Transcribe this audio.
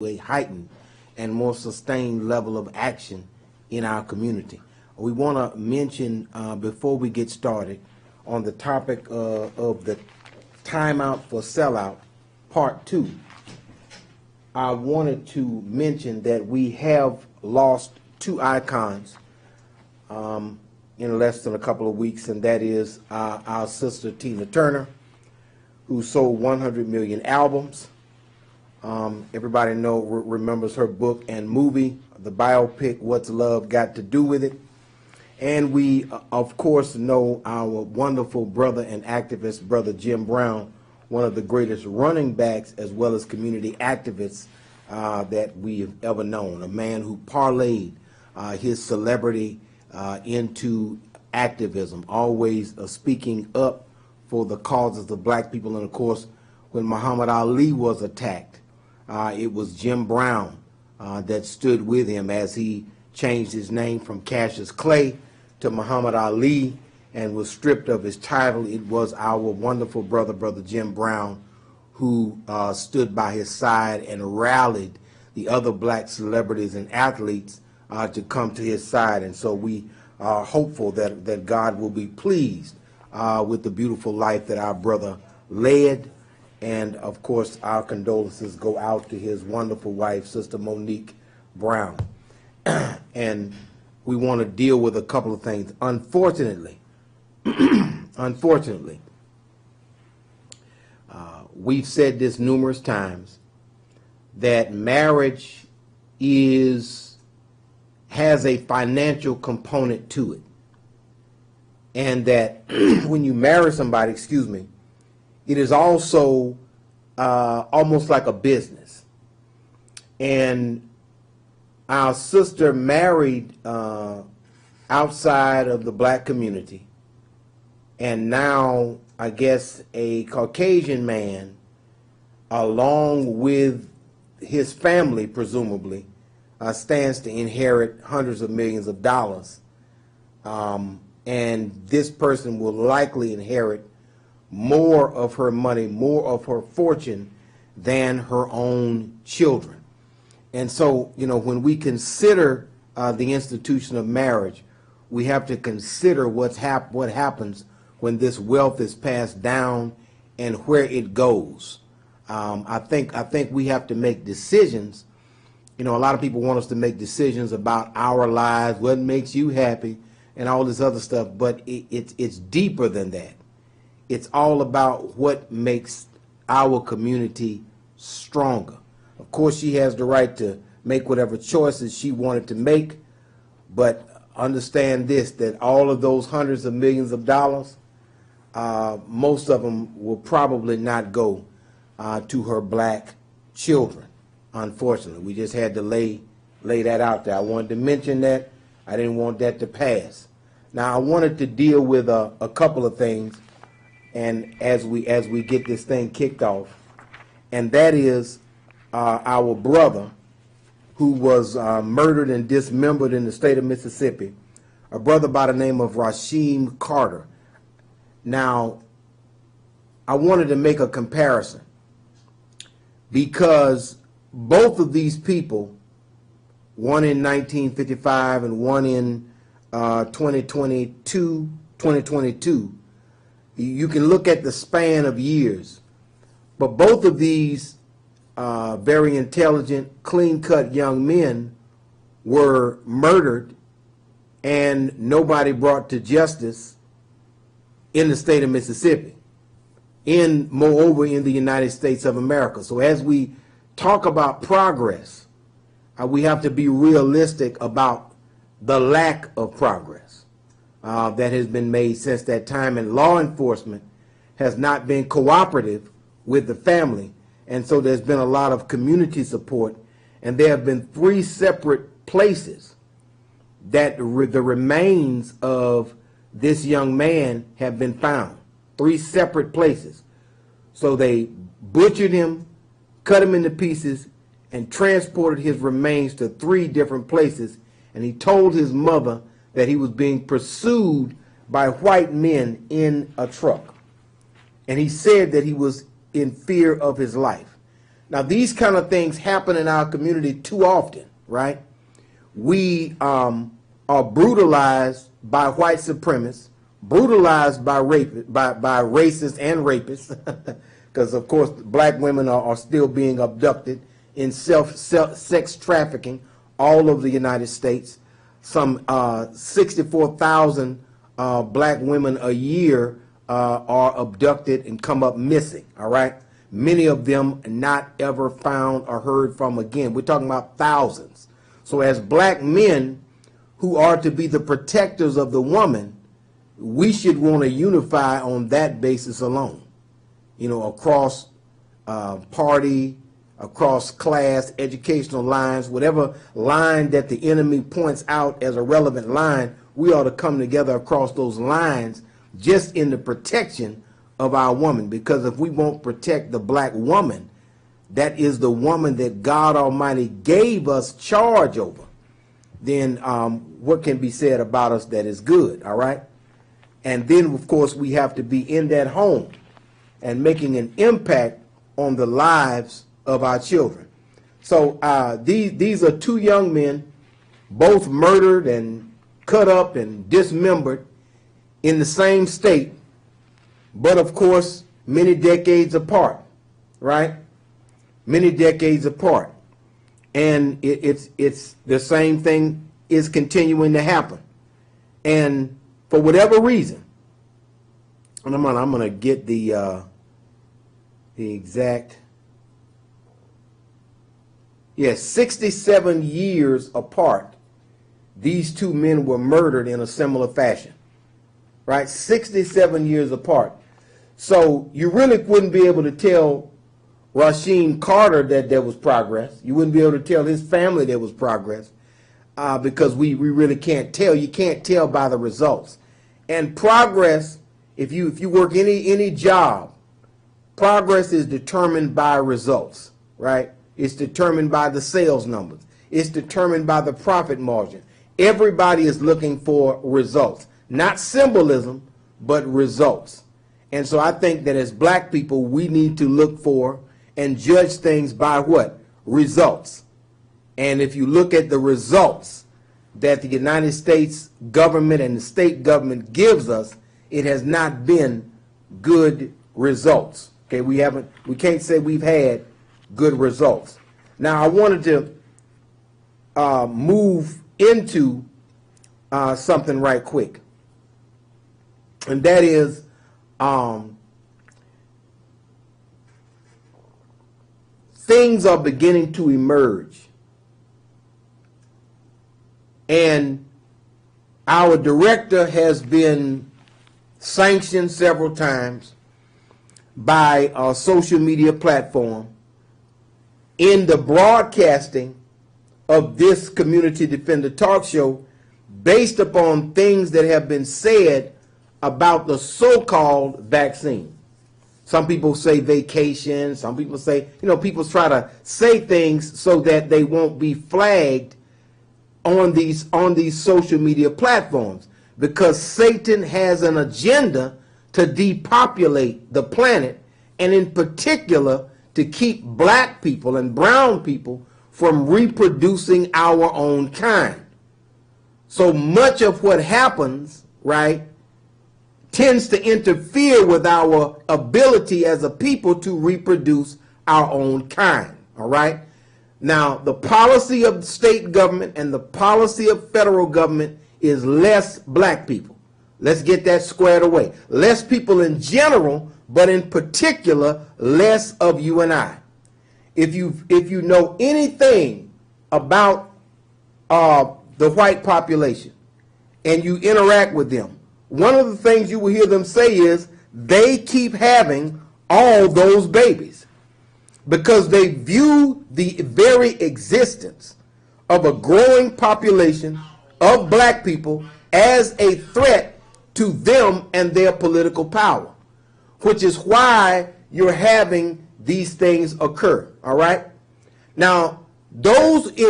a heightened and more sustained level of action in our community. We want to mention, before we get started, on the topic of the timeout for sellout, part 2. I wanted to mention that we have lost 2 icons in less than a couple of weeks, and that is our sister Tina Turner, who sold 100 million albums. Everybody remembers her book and movie, the biopic, What's Love Got to Do with It? And we, of course, know our wonderful brother and activist, Brother Jim Brown, one of the greatest running backs as well as community activists that we have ever known, a man who parlayed his celebrity into activism, always speaking up for the causes of black people. And, of course, when Muhammad Ali was attacked, it was Jim Brown that stood with him as he changed his name from Cassius Clay to Muhammad Ali and was stripped of his title. It was our wonderful brother, Brother Jim Brown, who stood by his side and rallied the other black celebrities and athletes to come to his side. And so we are hopeful that God will be pleased with the beautiful life that our brother led. And, of course, our condolences go out to his wonderful wife, Sister Monique Brown. And we want to deal with a couple of things. Unfortunately, we've said this numerous times, that marriage has a financial component to it. And that when you marry somebody, it is also almost like a business. And our sister married outside of the black community, and now I guess a Caucasian man, along with his family presumably, stands to inherit hundreds of millions of dollars. And this person will likely inherit more of her money, more of her fortune than her own children. And so, when we consider the institution of marriage, we have to consider what happens when this wealth is passed down and where it goes. I think we have to make decisions. A lot of people want us to make decisions about our lives, what makes you happy, and all this other stuff, but it's deeper than that. It's all about what makes our community stronger. Of course, she has the right to make whatever choices she wanted to make, but understand this, that all of those hundreds of millions of dollars, most of them will probably not go to her black children, unfortunately. We just had to lay that out there. I wanted to mention that. I didn't want that to pass. Now, I wanted to deal with a couple of things, and as we get this thing kicked off, and that is our brother who was murdered and dismembered in the state of Mississippi, a brother by the name of Rasheem Carter. Now, I wanted to make a comparison because both of these people, one in 1955 and one in 2022, you can look at the span of years, but both of these very intelligent, clean-cut young men were murdered and nobody brought to justice in the state of Mississippi, moreover in the United States of America. So as we talk about progress, we have to be realistic about the lack of progress that has been made since that time, and law enforcement has not been cooperative with the family. And so there's been a lot of community support, and there have been 3 separate places that the remains of this young man have been found. 3 separate places. So they butchered him, cut him into pieces, and transported his remains to 3 different places. And he told his mother that he was being pursued by white men in a truck. And he said that he was in fear of his life. Now, these kind of things happen in our community too often, right? We are brutalized by white supremacists, brutalized by by racists and rapists, because of course black women are still being abducted in sex trafficking all over the United States. Some 64,000 black women a year are abducted and come up missing, all right? Many of them not ever found or heard from again. We're talking about thousands. So as black men who are to be the protectors of the woman, we should want to unify on that basis alone. You know, across party, across class, educational lines, whatever line that the enemy points out as a relevant line, we ought to come together across those lines just in the protection of our woman. Because if we won't protect the black woman, that is the woman that God Almighty gave us charge over, then what can be said about us that is good, all right? And then, of course, we have to be in that home and making an impact on the lives of our children. So these are two young men, both murdered and cut up and dismembered in the same state, but of course, many decades apart, right? Many decades apart. And it's the same thing is continuing to happen. And for whatever reason, and I'm gonna get the exact, 67 years apart, these two men were murdered in a similar fashion, right? 67 years apart. So you really wouldn't be able to tell Rasheem Carter that there was progress. You wouldn't be able to tell his family there was progress because we really can't tell. You can't tell by the results. And progress, if you work any job, progress is determined by results, right? It's determined by the sales numbers. It's determined by the profit margin. Everybody is looking for results, not symbolism, but results. And so I think that as black people, we need to look for and judge things by what? Results. And if you look at the results that the United States government and the state government gives us, it has not been good results. Okay, we can't say we've had good results. Now I wanted to move into something right quick, and that is things are beginning to emerge, and our director has been sanctioned several times by a social media platform in the broadcasting of this Community Defender Talk Show based upon things that have been said about the so-called vaccine. Some people say vacation, some people say, people try to say things so that they won't be flagged on these social media platforms, because Satan has an agenda to depopulate the planet, and in particular to keep black people and brown people from reproducing our own kind. So much of what happens, right, tends to interfere with our ability as a people to reproduce our own kind, all right? Now, the policy of state government and the policy of federal government is less black people. Let's get that squared away. Less people in general, but in particular, less of you and I. If you know anything about the white population and you interact with them, one of the things you will hear them say is they keep having all those babies because they view the very existence of a growing population of black people as a threat to them and their political power, which is why you're having these things occur, all right? Now, those in